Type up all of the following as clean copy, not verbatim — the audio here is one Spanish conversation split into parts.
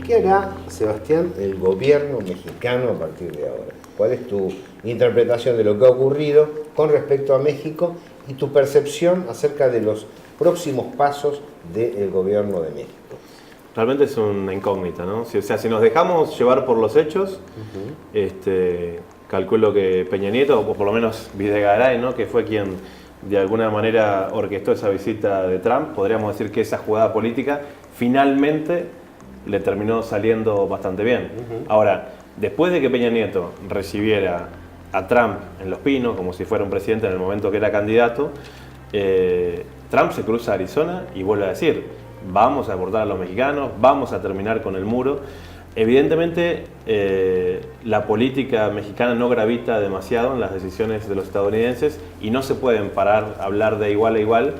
¿Qué hará, Sebastián, el gobierno mexicano a partir de ahora? ¿Cuál es tu interpretación de lo que ha ocurrido con respecto a México y tu percepción acerca de los próximos pasos del gobierno de México? Realmente es una incógnita, ¿no? O sea, si nos dejamos llevar por los hechos, calculo que Peña Nieto, o por lo menos Videgaray, ¿no?, que fue quien de alguna manera orquestó esa visita de Trump, podríamos decir que esa jugada política finalmente le terminó saliendo bastante bien. Ahora, después de que Peña Nieto recibiera a Trump en Los Pinos, como si fuera un presidente en el momento que era candidato, Trump se cruza a Arizona y vuelve a decir: vamos a abordar a los mexicanos, vamos a terminar con el muro. Evidentemente, la política mexicana no gravita demasiado en las decisiones de los estadounidenses y no se pueden parar a hablar de igual a igual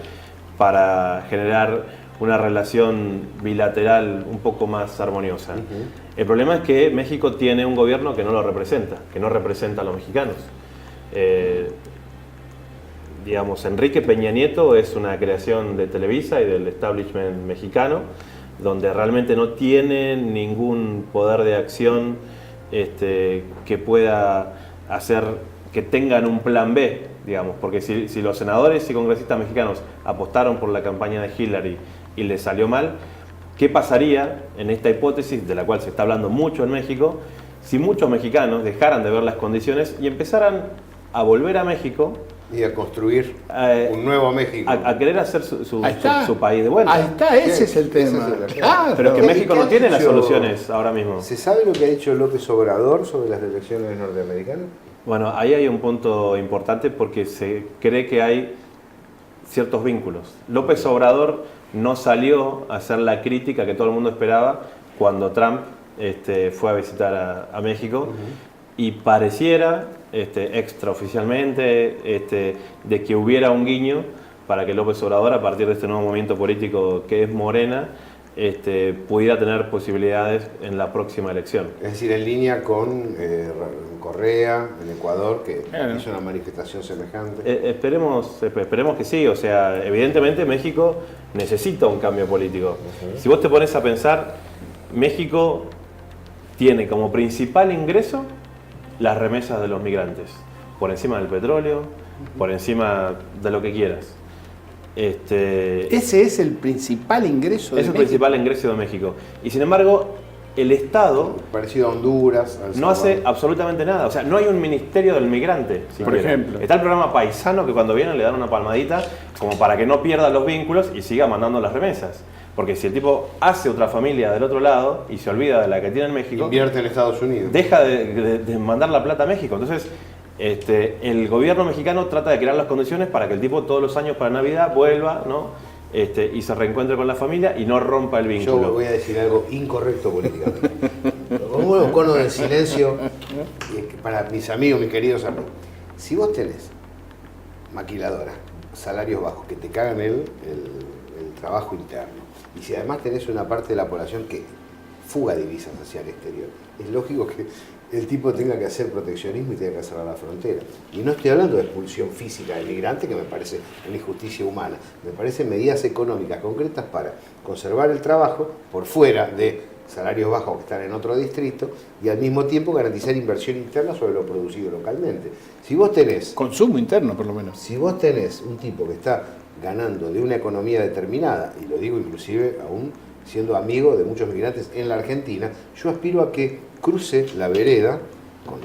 para generar una relación bilateral un poco más armoniosa. El problema es que México tiene un gobierno que no lo representa, que no representa a los mexicanos. Digamos, Enrique Peña Nieto es una creación de Televisa y del establishment mexicano, donde realmente no tiene ningún poder de acción que pueda hacer que tengan un plan B, digamos, porque si los senadores y congresistas mexicanos apostaron por la campaña de Hillary y le salió mal, ¿qué pasaría en esta hipótesis de la cual se está hablando mucho en México si muchos mexicanos dejaran de ver las condiciones y empezaran a volver a México y a construir un nuevo México? A querer hacer su país de vuelta. Ahí está, ese es el tema. Pero que México no tiene las soluciones ahora mismo. ¿Se sabe lo que ha dicho López Obrador sobre las elecciones norteamericanas? Bueno, ahí hay un punto importante porque se cree que hay ciertos vínculos. López Obrador no salió a hacer la crítica que todo el mundo esperaba cuando Trump fue a visitar a México, y pareciera, extraoficialmente, de que hubiera un guiño para que López Obrador, a partir de este nuevo movimiento político que es Morena, pudiera tener posibilidades en la próxima elección. Es decir, en línea con Correa, en Ecuador, que hizo una manifestación semejante. Esperemos que sí. O sea, evidentemente México necesita un cambio político. Si vos te pones a pensar, México tiene como principal ingreso las remesas de los migrantes, por encima del petróleo, por encima de lo que quieras. Ese es el principal ingreso de Es el México. principal ingreso de México. Y sin embargo, el Estado parecido a Honduras, no hace absolutamente nada. O sea, no hay un ministerio del migrante. Por ejemplo. Está el programa Paisano, que cuando vienen le dan una palmadita como para que no pierda los vínculos y siga mandando las remesas. Porque si el tipo hace otra familia del otro lado y se olvida de la que tiene en México, invierte en Estados Unidos, deja de mandar la plata a México. Entonces, el gobierno mexicano trata de crear las condiciones para que el tipo todos los años para Navidad vuelva, ¿no? Y se reencuentre con la familia y no rompa el vínculo. Yo voy a decir algo incorrecto políticamente. Como un cono del silencio para mis amigos, mis queridos amigos. Si vos tenés maquiladora, salarios bajos, que te cagan el trabajo interno, y si además tenés una parte de la población que fuga divisas hacia el exterior, es lógico que el tipo tenga que hacer proteccionismo y tenga que cerrar la frontera. Y no estoy hablando de expulsión física del migrante, que me parece una injusticia humana. Me parecen medidas económicas concretas para conservar el trabajo por fuera de salarios bajos que están en otro distrito y al mismo tiempo garantizar inversión interna sobre lo producido localmente. Si vos tenés... Consumo interno, por lo menos. Si vos tenés un tipo que está ganando de una economía determinada, y lo digo inclusive aún siendo amigo de muchos migrantes en la Argentina, yo aspiro a que cruce la vereda con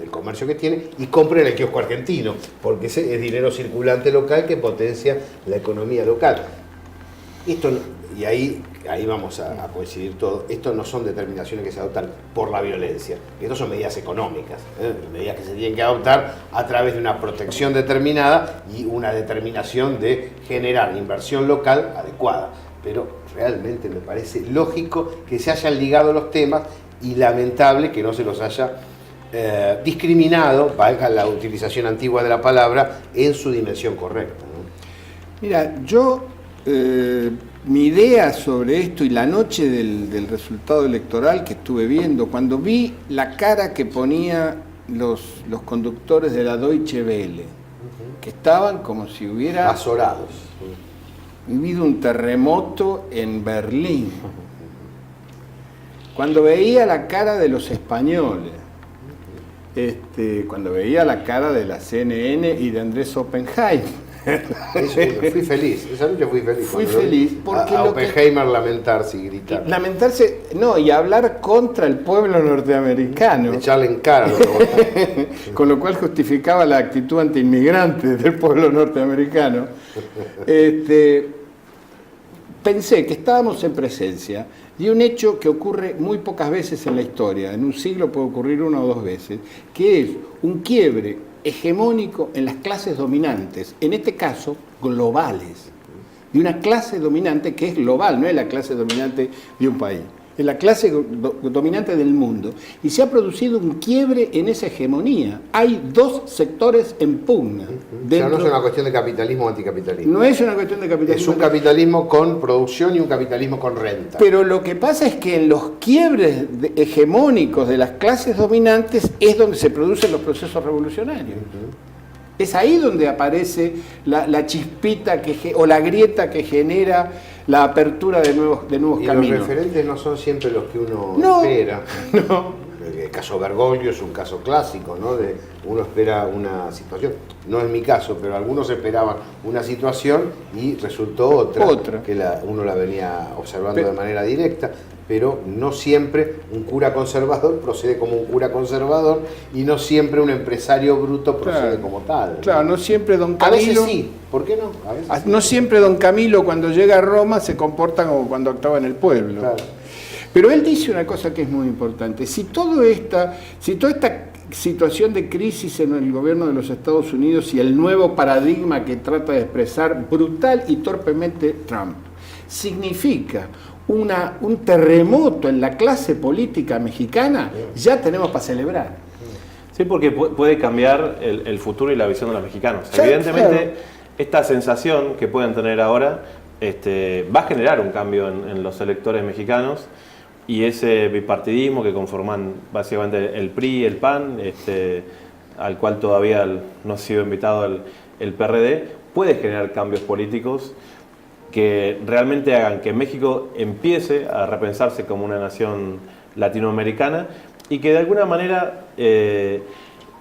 el comercio que tiene y compre en el kiosco argentino, porque ese es dinero circulante local que potencia la economía local. Esto, y ahí vamos a coincidir todos, esto no son determinaciones que se adoptan por la violencia, estas son medidas económicas, medidas que se tienen que adoptar a través de una protección determinada y una determinación de generar inversión local adecuada. Pero realmente me parece lógico que se hayan ligado los temas y lamentable que no se los haya discriminado, valga la utilización antigua de la palabra, en su dimensión correcta, ¿no? Mira, yo, mi idea sobre esto y la noche del resultado electoral que estuve viendo, cuando vi la cara que ponían los conductores de la Deutsche Welle, que estaban como si hubiera Azorados. vivido un terremoto en Berlín. Cuando veía la cara de los españoles, cuando veía la cara de la CNN y de Andrés Oppenheimer. Fui feliz, esa noche fui feliz. Fui feliz porque a Oppenheimer lamentarse y gritar. Lamentarse, no, y hablar contra el pueblo norteamericano. Echarle en cara. Con lo cual justificaba la actitud antiinmigrante del pueblo norteamericano. Pensé que estábamos en presencia de un hecho que ocurre muy pocas veces en la historia, en un siglo puede ocurrir 1 o 2 veces, que es un quiebre hegemónico en las clases dominantes, en este caso globales, de una clase dominante que es global, no es la clase dominante de un país, es la clase dominante del mundo, y se ha producido un quiebre en esa hegemonía. Hay 2 sectores en pugna. Ya no es una cuestión de capitalismo o anticapitalismo. No es una cuestión de capitalismo. Es un capitalismo con producción y un capitalismo con renta. Pero lo que pasa es que en los quiebres hegemónicos de las clases dominantes es donde se producen los procesos revolucionarios. Es ahí donde aparece la chispita o la grieta que genera la apertura de nuevos caminos. Los referentes no son siempre los que uno espera. No. El caso Bergoglio es un caso clásico, ¿no? Uno espera una situación, no es mi caso, pero algunos esperaban una situación y resultó otra. Que uno la venía observando de manera directa. Pero no siempre un cura conservador procede como un cura conservador y no siempre un empresario bruto procede como tal. Claro, no siempre don Camilo... A veces sí, ¿por qué no? A veces no siempre don Camilo cuando llega a Roma se comporta como cuando actuaba en el pueblo. Claro. Pero él dice una cosa que es muy importante. Si toda esta situación de crisis en el gobierno de los Estados Unidos y el nuevo paradigma que trata de expresar brutal y torpemente Trump significa un terremoto en la clase política mexicana, ya tenemos para celebrar. Sí, porque puede cambiar el futuro y la visión de los mexicanos. Sí, evidentemente, claro. Esta sensación que pueden tener ahora va a generar un cambio en los electores mexicanos, y ese bipartidismo que conforman básicamente el PRI y el PAN, al cual todavía no ha sido invitado el PRD, puede generar cambios políticos que realmente hagan que México empiece a repensarse como una nación latinoamericana y que de alguna manera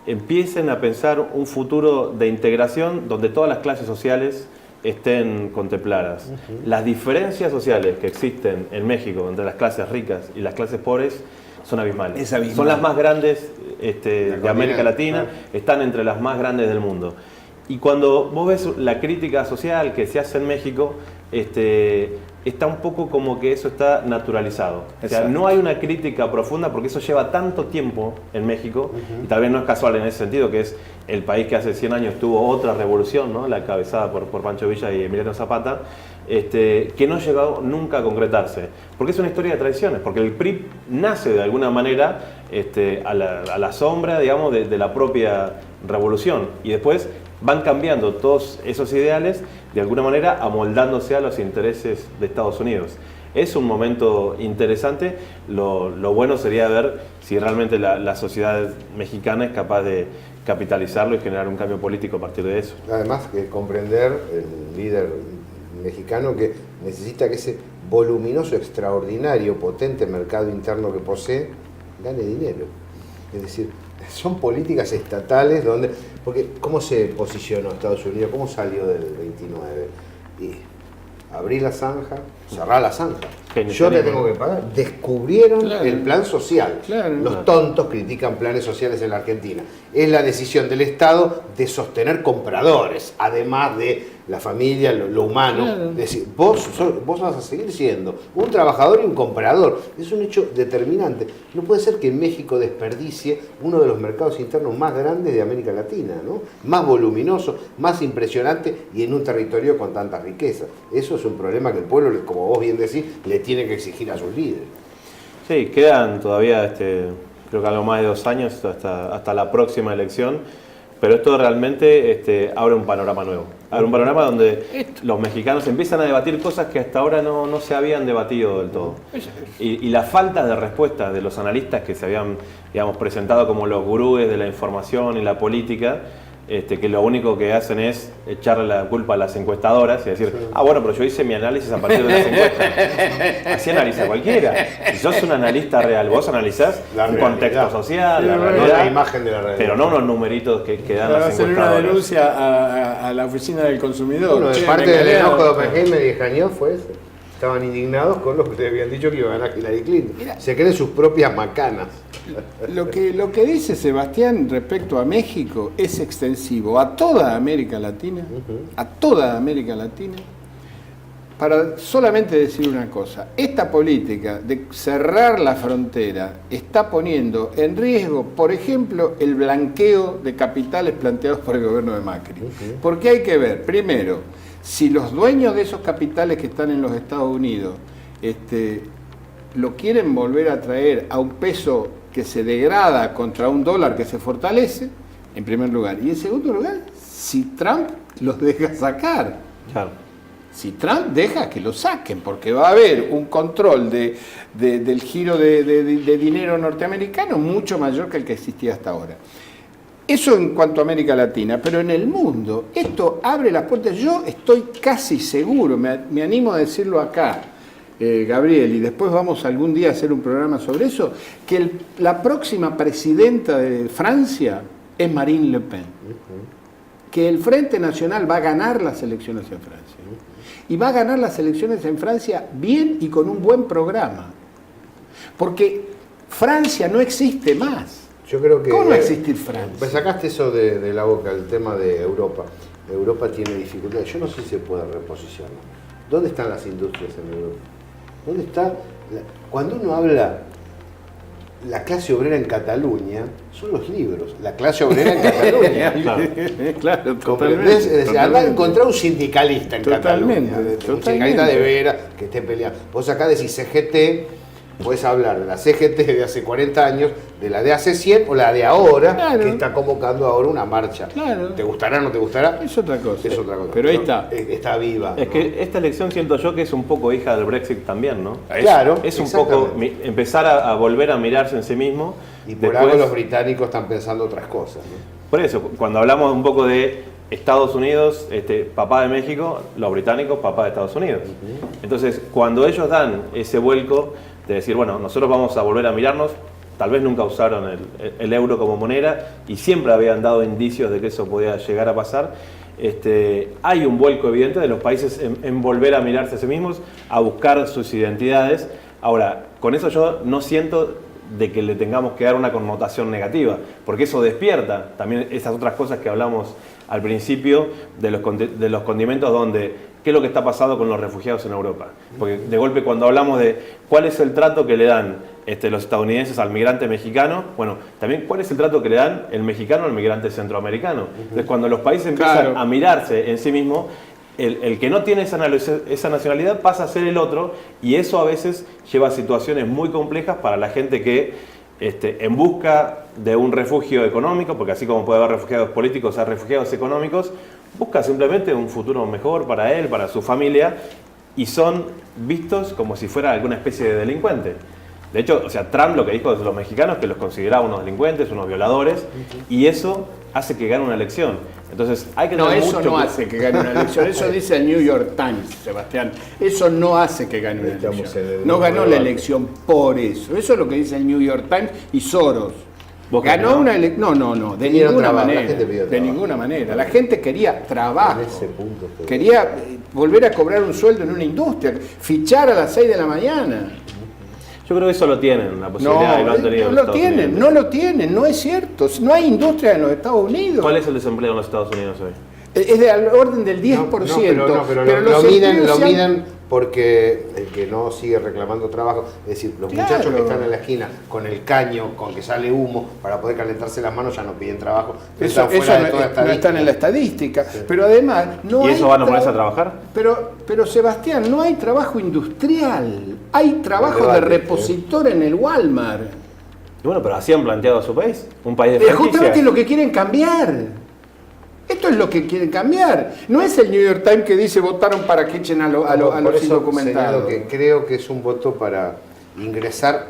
empiecen a pensar un futuro de integración donde todas las clases sociales estén contempladas. Las diferencias sociales que existen en México entre las clases ricas y las clases pobres son abismales. Son las más grandes de América Latina, están entre las más grandes del mundo. Y cuando vos ves la crítica social que se hace en México, está un poco como que eso está naturalizado. O sea, no hay una crítica profunda porque eso lleva tanto tiempo en México, y tal vez no es casual en ese sentido, que es el país que hace 100 años tuvo otra revolución, ¿no? La encabezada por Pancho Villa y Emiliano Zapata, que no llegó nunca a concretarse. Porque es una historia de traiciones, porque el PRI nace de alguna manera a la sombra, digamos, de la propia revolución, y después van cambiando todos esos ideales, de alguna manera amoldándose a los intereses de Estados Unidos. Es un momento interesante, lo bueno sería ver si realmente la sociedad mexicana es capaz de capitalizarlo y generar un cambio político a partir de eso. Además, que comprender el líder mexicano que necesita que ese voluminoso, extraordinario, potente mercado interno que posee gane dinero. Es decir, son políticas estatales donde... Porque ¿cómo se posicionó Estados Unidos? ¿Cómo salió del 29? Y abrí la zanja, cerrá la zanja. Yo te tengo que pagar. Descubrieron el plan social. Los tontos critican planes sociales en la Argentina. Es la decisión del Estado de sostener compradores, además de la familia, lo humano. Es decir, vos vas a seguir siendo un trabajador y un comprador. Es un hecho determinante. No puede ser que México desperdicie uno de los mercados internos más grandes de América Latina, ¿no? Más voluminoso, más impresionante y en un territorio con tanta riqueza. Eso es un problema que el pueblo, como vos bien decís, le tiene que exigir a sus líderes. Sí, quedan todavía, creo que algo más de 2 años hasta la próxima elección, pero esto realmente abre un panorama nuevo. Abre un panorama donde los mexicanos empiezan a debatir cosas que hasta ahora no se habían debatido del todo. Y la falta de respuesta de los analistas que se habían, digamos, presentado como los gurúes de la información y la política, que lo único que hacen es echarle la culpa a las encuestadoras y decir, bueno, pero yo hice mi análisis a partir de las encuestas. Así analiza cualquiera. Si sos un analista real, vos analizás un contexto social, la realidad, la imagen de la realidad. Pero no unos numeritos que dan Para las hacer una encuestadoras. denuncia a la oficina del consumidor. Bueno, Che, parte me del engañaron. enojo de Oppenheimer y Escañón fue ese. Estaban indignados con lo que ustedes habían dicho que iba a ganar Hillary Clinton. Se creen sus propias macanas. Lo que dice Sebastián respecto a México es extensivo a toda América Latina, a toda América Latina, para solamente decir una cosa: esta política de cerrar la frontera está poniendo en riesgo, por ejemplo, el blanqueo de capitales planteados por el gobierno de Macri. Porque hay que ver, primero, si los dueños de esos capitales que están en los Estados Unidos lo quieren volver a traer a un peso que se degrada contra un dólar que se fortalece, en primer lugar. Y en segundo lugar, si Trump los deja sacar. Claro. Si Trump deja que lo saquen, porque va a haber un control del giro de dinero norteamericano mucho mayor que el que existía hasta ahora. Eso en cuanto a América Latina, pero en el mundo esto abre las puertas. Yo estoy casi seguro, me animo a decirlo acá, Gabriel, y después vamos algún día a hacer un programa sobre eso, que la próxima presidenta de Francia es Marine Le Pen. Que el Frente Nacional va a ganar las elecciones en Francia. Y va a ganar las elecciones en Francia bien y con un buen programa. Porque Francia no existe más. Yo creo que, ¿cómo no va a existir Francia? Pues sacaste eso de la boca, el tema de Europa. Europa tiene dificultades. Yo no sé si se puede reposicionar. ¿Dónde están las industrias en Europa? ¿Dónde está? Cuando uno habla la clase obrera en Cataluña, son los libros. La clase obrera en Cataluña. Claro, ¿Comprendés? Es decir, anda a encontrar un sindicalista en Totalmente, Cataluña. Un totalmente. sindicalista de veras que esté peleando. Vos acá decís CGT, podés hablar de la CGT de hace 40 años, de la de hace 100 o la de ahora, Claro. que está convocando ahora una marcha. Claro. ¿Te gustará o no te gustará? Es otra cosa. Es otra cosa. Pero ahí está. Está viva. Es ¿no? que esta elección siento yo que es un poco hija del Brexit también, ¿no? Claro, Es un poco exactamente. empezar a volver a mirarse en sí mismo. Y por Después- algo los británicos están pensando otras cosas. ¿no? Por eso, cuando hablamos un poco de Estados Unidos, papá de México, los británicos, papá de Estados Unidos. Entonces, cuando ellos dan ese vuelco de decir, bueno, nosotros vamos a volver a mirarnos, tal vez nunca usaron el euro como moneda y siempre habían dado indicios de que eso podía llegar a pasar. Hay un vuelco evidente de los países en volver a mirarse a sí mismos, a buscar sus identidades. Ahora, con eso yo no siento de que le tengamos que dar una connotación negativa, porque eso despierta también esas otras cosas que hablamos al principio de los condimentos donde qué es lo que está pasando con los refugiados en Europa. Porque de golpe cuando hablamos de cuál es el trato que le dan los estadounidenses al migrante mexicano, bueno, también cuál es el trato que le dan el mexicano al migrante centroamericano. Entonces cuando los países empiezan Claro. a mirarse en sí mismos, el que no tiene esa nacionalidad pasa a ser el otro, y eso a veces lleva a situaciones muy complejas para la gente que en busca de un refugio económico, porque así como puede haber refugiados políticos, hay refugiados económicos, busca simplemente un futuro mejor para él, para su familia, y son vistos como si fuera alguna especie de delincuente. De hecho, o sea, Trump lo que dijo de los mexicanos, que los consideraba unos delincuentes, unos violadores, y eso hace que gane una elección. Entonces hay que No, tener eso mucho no hace que gane una elección. Eso dice el New York Times, Sebastián. Eso no hace que gane una Estamos en elección. el No ganó debate. la elección por eso. Eso es lo que dice el New York Times y Soros. ¿Vos crees Ganó que no? una elección. No, de Pidieron ninguna trabajo, la manera. gente pidió De trabajo. ninguna manera. La gente quería trabajo. En ese punto estoy. Quería volver a cobrar un sueldo en una industria, fichar a las 6 de la mañana. Yo creo que eso lo tienen, la posibilidad, y lo han tenido no en lo Estados tienen, Unidos. no lo tienen, no es cierto. No hay industria en los Estados Unidos. ¿Cuál es el desempleo en los Estados Unidos hoy? Es del orden del 10%. pero lo los miden, empleos se han- miden porque el que no sigue reclamando trabajo, es decir, los Claro. muchachos que están en la esquina con el caño, con que sale humo para poder calentarse las manos, ya no piden trabajo. Eso Están fuera de no, toda no están estadística. en la estadística. Pero además, no ¿Y hay eso van a ponerse a tra- trabajar? Pero Sebastián, no hay trabajo industrial. Hay trabajo debate, de repositor en el Walmart. Y bueno, pero así han planteado su país, un país de Es justamente franquicias. lo que quieren cambiar. Esto es lo que quieren cambiar. No es el New York Times que dice votaron para que echen a Por los eso indocumentados. señalo que creo que es un voto para ingresar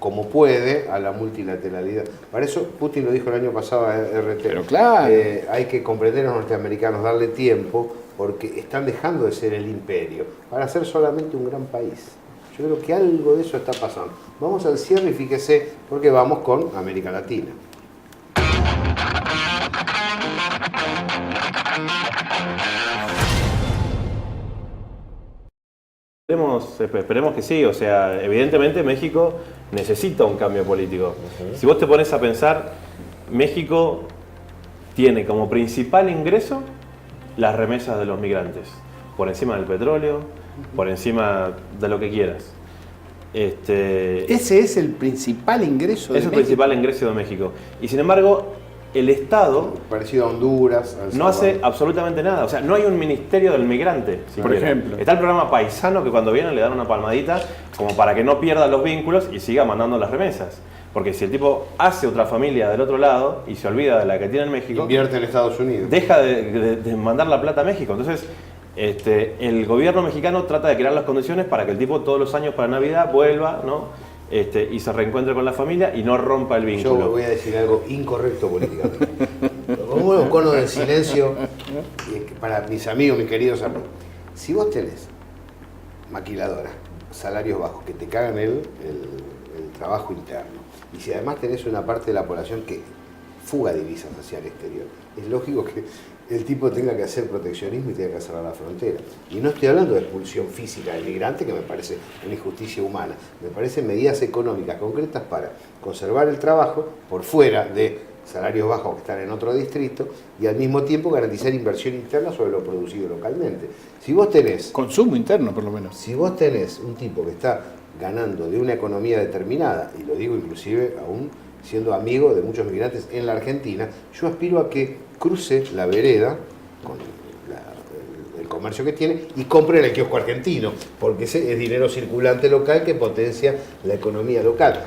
como puede a la multilateralidad. Para eso Putin lo dijo el año pasado a RT. Pero claro. Hay que comprender a los norteamericanos, darle tiempo, porque están dejando de ser el imperio para ser solamente un gran país. Yo creo que algo de eso está pasando. Vamos al cierre y fíjese, porque vamos con América Latina. Esperemos que sí, o sea, evidentemente México necesita un cambio político. Si vos te pones a pensar, México tiene como principal ingreso las remesas de los migrantes, por encima del petróleo, por encima de lo que quieras. Ese es el principal ingreso de Es el México. principal ingreso de México. Y sin embargo, el Estado Parecido a Honduras. no hace absolutamente nada. O sea, no hay un ministerio del migrante. Por ejemplo. Está el programa Paisano, que cuando vienen le dan una palmadita como para que no pierda los vínculos y siga mandando las remesas. Porque si el tipo hace otra familia del otro lado y se olvida de la que tiene en México, Invierte en Estados Unidos. deja de mandar la plata a México. Entonces, el gobierno mexicano trata de crear las condiciones para que el tipo todos los años para Navidad vuelva, ¿no? Y se reencuentre con la familia y no rompa el vínculo. Yo voy a decir algo incorrecto políticamente. Como un cono del silencio para mis amigos, mis queridos amigos. Si vos tenés maquiladoras, salarios bajos, que te cagan el trabajo interno, y si además tenés una parte de la población que fuga divisas hacia el exterior, es lógico que el tipo tenga que hacer proteccionismo y tenga que cerrar la frontera. Y no estoy hablando de expulsión física del migrante, que me parece una injusticia humana. Me parecen medidas económicas concretas para conservar el trabajo por fuera de salarios bajos que están en otro distrito y al mismo tiempo garantizar inversión interna sobre lo producido localmente. Si vos tenés Consumo interno, por lo menos. Si vos tenés un tipo que está ganando de una economía determinada, y lo digo inclusive aún siendo amigo de muchos migrantes en la Argentina, yo aspiro a que cruce la vereda con el comercio que tiene y compre en el kiosco argentino, porque ese es dinero circulante local que potencia la economía local.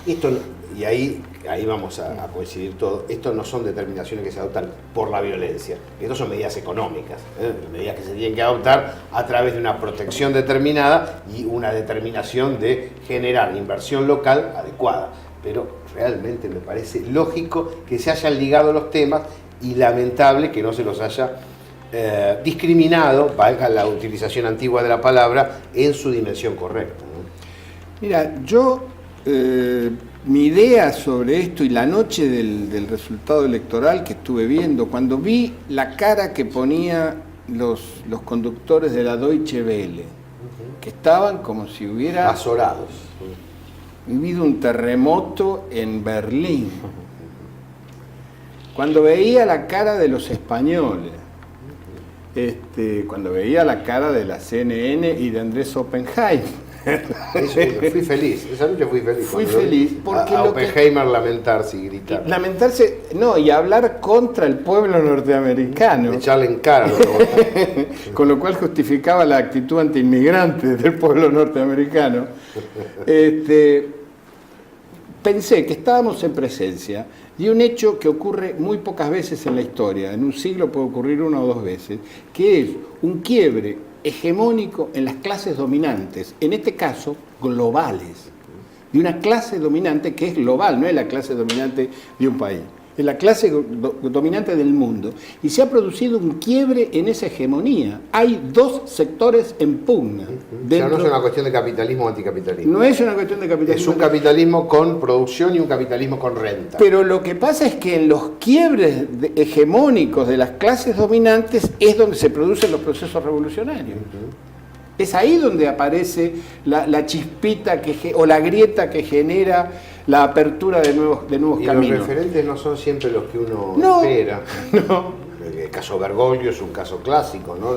Esto, y ahí vamos a coincidir todos, esto no son determinaciones que se adoptan por la violencia, estas son medidas económicas, medidas que se tienen que adoptar a través de una protección determinada y una determinación de generar inversión local adecuada. Pero realmente me parece lógico que se hayan ligado los temas y lamentable que no se los haya discriminado, valga la utilización antigua de la palabra, en su dimensión correcta, ¿no? Mira, yo, mi idea sobre esto y la noche del resultado electoral que estuve viendo, cuando vi la cara que ponían los conductores de la Deutsche Welle, que estaban como si hubiera Azorados. vivido un terremoto en Berlín. Cuando veía la cara de los españoles, cuando veía la cara de la CNN y de Andrés Oppenheimer. Fui feliz, esa noche fui feliz. Fui cuando feliz vi porque a lo que- Oppenheimer lamentarse y gritar. Lamentarse, no, y hablar contra el pueblo norteamericano, Echarle en cara lo que con lo cual justificaba la actitud antiinmigrante del pueblo norteamericano. Pensé que estábamos en presencia de un hecho que ocurre muy pocas veces en la historia, en un siglo puede ocurrir una o dos veces, que es un quiebre hegemónico en las clases dominantes, en este caso globales, de una clase dominante que es global, no es la clase dominante de un país, es la clase dominante del mundo, y se ha producido un quiebre en esa hegemonía. Hay dos sectores en pugna. Ya no es una cuestión de capitalismo o anticapitalismo. No es una cuestión de capitalismo. Es un capitalismo con producción y un capitalismo con renta. Pero lo que pasa es que en los quiebres hegemónicos de las clases dominantes es donde se producen los procesos revolucionarios. Es ahí donde aparece la chispita o la grieta que genera la apertura de nuevos Y caminos. los referentes no son siempre los que uno No, espera. no. El caso Bergoglio es un caso clásico, ¿no?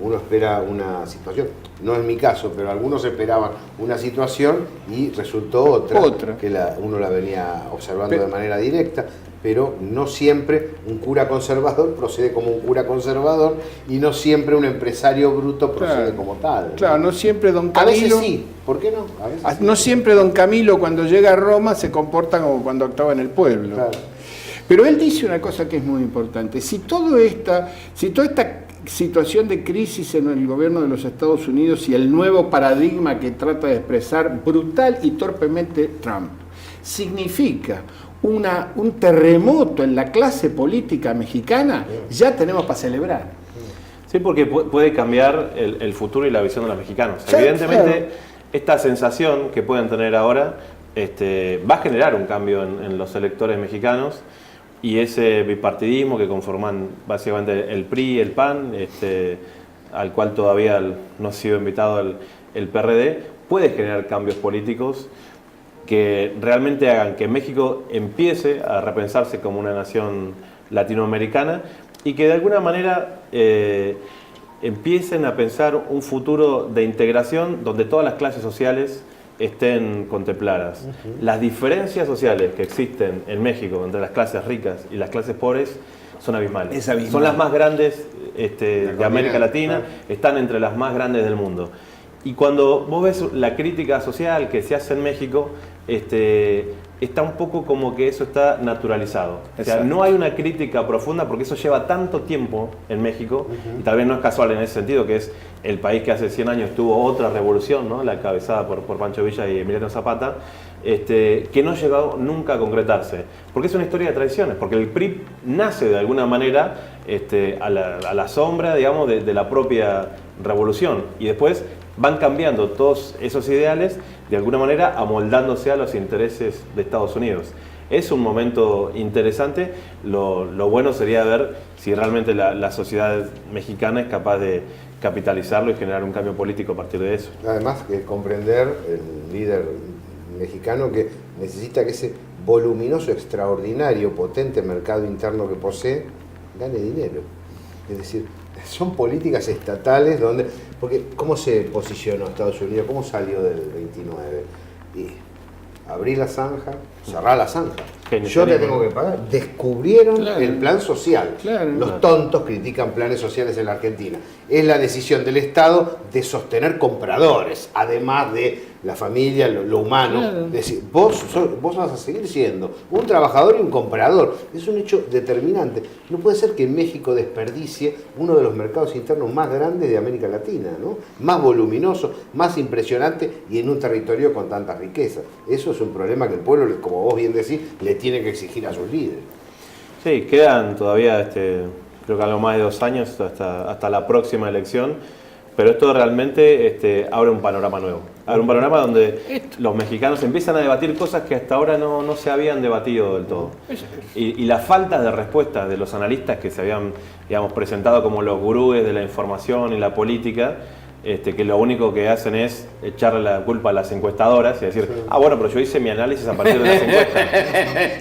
Uno espera una situación, no es mi caso, pero algunos esperaban una situación y resultó otra. Que uno la venía observando de manera directa, pero no siempre un cura conservador procede como un cura conservador y no siempre un empresario bruto procede como tal, ¿no? Claro, no siempre don A veces Camilo. sí, ¿por qué no? A veces sí. No siempre don Camilo cuando llega a Roma se comporta como cuando actuaba en el pueblo. Claro. Pero él dice una cosa que es muy importante. Si toda esta situación de crisis en el gobierno de los Estados Unidos y el nuevo paradigma que trata de expresar brutal y torpemente Trump significa un terremoto en la clase política mexicana, ya tenemos para celebrar. Sí, porque puede cambiar el futuro y la visión de los mexicanos. Sí, Evidentemente, claro. esta sensación que pueden tener ahora va a generar un cambio en los electores mexicanos, y ese bipartidismo que conforman básicamente el PRI y el PAN, al cual todavía no ha sido invitado el PRD, puede generar cambios políticos que realmente hagan que México empiece a repensarse como una nación latinoamericana y que de alguna manera empiecen a pensar un futuro de integración donde todas las clases sociales estén contempladas. Las diferencias sociales que existen en México entre las clases ricas y las clases pobres son abismales. Es abismal. Son las más grandes de América Latina, están entre las más grandes del mundo. Y cuando vos ves la crítica social que se hace en México, está un poco como que eso está naturalizado. O sea, no hay una crítica profunda porque eso lleva tanto tiempo en México, y tal vez no es casual en ese sentido, que es el país que hace 100 años tuvo otra revolución, ¿no? La encabezada por Pancho Villa y Emiliano Zapata, que no llegó nunca a concretarse. Porque es una historia de tradiciones, porque el PRI nace de alguna manera a la sombra, digamos, de la propia revolución, y después van cambiando todos esos ideales, de alguna manera amoldándose a los intereses de Estados Unidos. Es un momento interesante, lo bueno sería ver si realmente la sociedad mexicana es capaz de capitalizarlo y generar un cambio político a partir de eso. Además, comprender el líder mexicano que necesita que ese voluminoso, extraordinario, potente mercado interno que posee gane dinero. Es decir, son políticas estatales donde... Porque ¿cómo se posicionó Estados Unidos? ¿Cómo salió del 29? Y abrí la zanja, cerrá la zanja. Yo te tengo que pagar. Descubrieron el plan social. Los tontos critican planes sociales en la Argentina. Es la decisión del Estado de sostener compradores, además de la familia, lo humano. Es decir, vos vas a seguir siendo un trabajador y un comprador. Es un hecho determinante. No puede ser que México desperdicie uno de los mercados internos más grandes de América Latina, ¿no? Más voluminoso, más impresionante y en un territorio con tanta riqueza. Eso es un problema que el pueblo, como vos bien decís, le tiene que exigir a sus líderes. Sí, quedan todavía, creo que algo más de 2 años hasta la próxima elección, pero esto realmente abre un panorama nuevo. Abre un panorama donde los mexicanos empiezan a debatir cosas que hasta ahora no se habían debatido del todo. Y la falta de respuestas de los analistas que se habían, digamos, presentado como los gurúes de la información y la política, que lo único que hacen es echarle la culpa a las encuestadoras y decir, bueno, pero yo hice mi análisis a partir de las encuestas.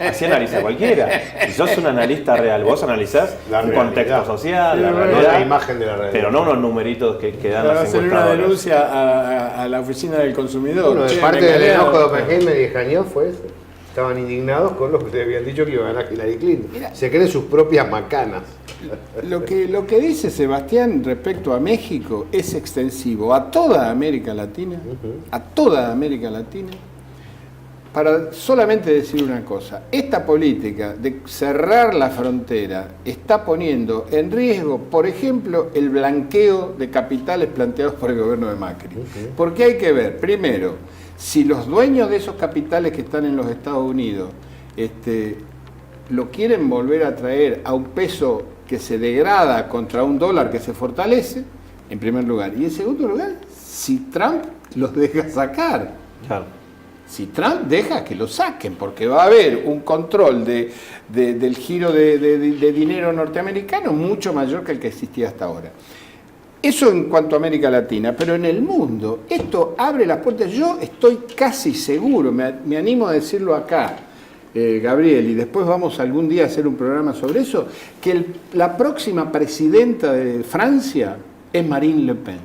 Así analiza cualquiera. Si sos un analista real, vos analizás un contexto social, la realidad, la imagen de la realidad. Pero no unos numeritos que dan las hacer encuestadoras. una denuncia a la oficina del consumidor. Bueno, de parte del enojo de Oppenheimer y Janiot fue eso. Estaban indignados con lo que le habían dicho que iba a ganar Hillary Clinton. Se creen sus propias macanas. Lo que dice Sebastián respecto a México es extensivo a toda América Latina, para solamente decir una cosa: esta política de cerrar la frontera está poniendo en riesgo, por ejemplo, el blanqueo de capitales planteados por el gobierno de Macri. Porque hay que ver, primero, si los dueños de esos capitales que están en los Estados Unidos lo quieren volver a traer a un peso que se degrada contra un dólar que se fortalece, en primer lugar. Y en segundo lugar, si Trump los deja sacar. Claro. Si Trump deja que lo saquen, porque va a haber un control del giro de dinero norteamericano mucho mayor que el que existía hasta ahora. Eso en cuanto a América Latina, pero en el mundo esto abre las puertas. Yo estoy casi seguro, me animo a decirlo acá, Gabriel, y después vamos algún día a hacer un programa sobre eso, que la próxima presidenta de Francia es Marine Le Pen.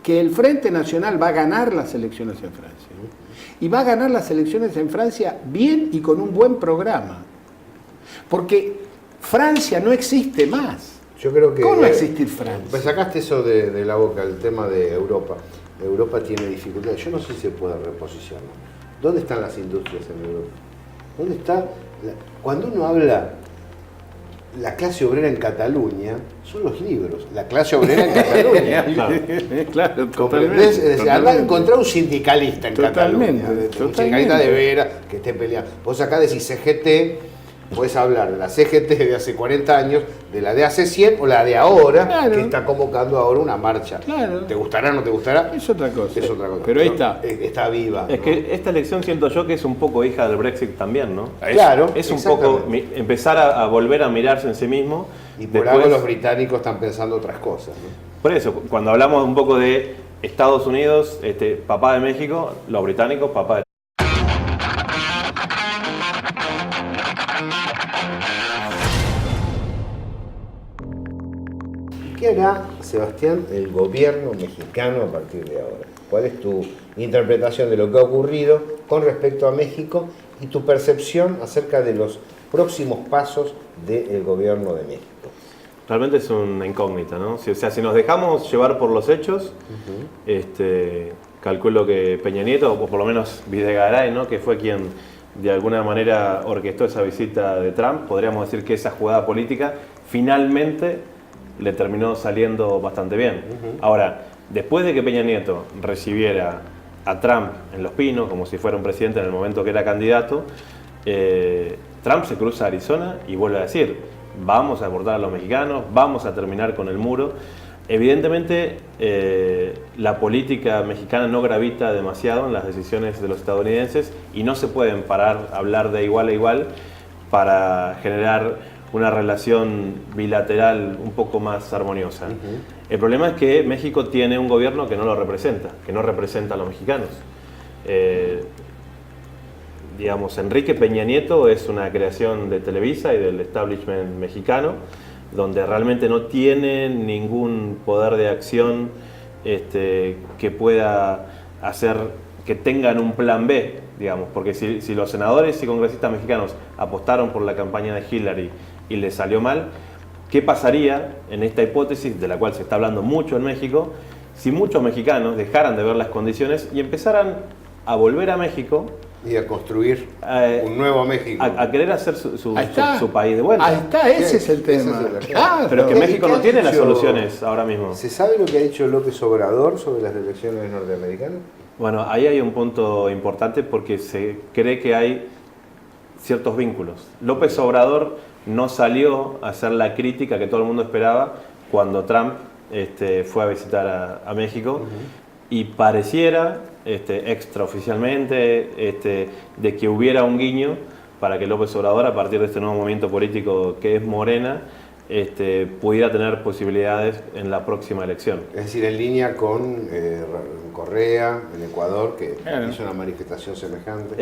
Que el Frente Nacional va a ganar las elecciones en Francia. Y va a ganar las elecciones en Francia bien y con un buen programa. Porque Francia no existe más. Yo creo que, ¿cómo no va a existir Francia? Me sacaste eso de la boca, el tema de Europa. Europa tiene dificultades. Yo no sé si se puede reposicionar. ¿Dónde están las industrias en Europa? ¿Dónde está? Cuando uno habla la clase obrera en Cataluña son los libros. La clase obrera en Cataluña. Claro, ¿Comprendés? Es decir, anda a encontrar un sindicalista en Totalmente, Cataluña. Un totalmente. sindicalista de veras que esté peleando. Vos acá decís CGT, podés hablar de la CGT de hace 40 años, de la de hace 100 o la de ahora, Claro. que está convocando ahora una marcha. Claro. ¿Te gustará o no te gustará? Es otra cosa. Es otra cosa. Pero ahí está. Está viva. Es ¿no? que esta elección siento yo que es un poco hija del Brexit también, ¿no? Claro. Es un poco exactamente. empezar a volver a mirarse en sí mismo. Y por Después- algo los británicos están pensando otras cosas. ¿no? Por eso, cuando hablamos un poco de Estados Unidos, papá de México, los británicos, papá de... ¿Qué hará, Sebastián, el gobierno mexicano a partir de ahora? ¿Cuál es tu interpretación de lo que ha ocurrido con respecto a México y tu percepción acerca de los próximos pasos del gobierno de México? Realmente es una incógnita, ¿no? O sea, si nos dejamos llevar por los hechos, calculo que Peña Nieto, o por lo menos Videgaray, ¿no? Que fue quien de alguna manera orquestó esa visita de Trump, podríamos decir que esa jugada política finalmente le terminó saliendo bastante bien. Ahora, después de que Peña Nieto recibiera a Trump en Los Pinos, como si fuera un presidente en el momento que era candidato, Trump se cruza a Arizona y vuelve a decir: vamos a deportar a los mexicanos, vamos a terminar con el muro. Evidentemente, la política mexicana no gravita demasiado en las decisiones de los estadounidenses y no se pueden parar a hablar de igual a igual para generar una relación bilateral un poco más armoniosa. El problema es que México tiene un gobierno que no lo representa, que no representa a los mexicanos. Digamos, Enrique Peña Nieto es una creación de Televisa y del establishment mexicano, donde realmente no tiene ningún poder de acción que pueda hacer que tengan un plan B, digamos, porque si los senadores y congresistas mexicanos apostaron por la campaña de Hillary y le salió mal, ¿qué pasaría en esta hipótesis de la cual se está hablando mucho en México si muchos mexicanos dejaran de ver las condiciones y empezaran a volver a México Y a construir un nuevo México. a querer hacer su Ahí está. país de vuelta? Ahí está, ese es el tema. Ese es el- Claro. Pero que ¿Qué- México qué no ha tiene las dicho? soluciones ahora mismo. ¿Se sabe lo que ha dicho López Obrador sobre las elecciones norteamericanas? Bueno, ahí hay un punto importante porque se cree que hay ciertos vínculos. López Obrador no salió a hacer la crítica que todo el mundo esperaba cuando Trump fue a visitar a México y pareciera, extraoficialmente, de que hubiera un guiño para que López Obrador, a partir de este nuevo movimiento político que es Morena, pudiera tener posibilidades en la próxima elección. Es decir, en línea con Correa, en Ecuador, que Claro. hizo una manifestación semejante.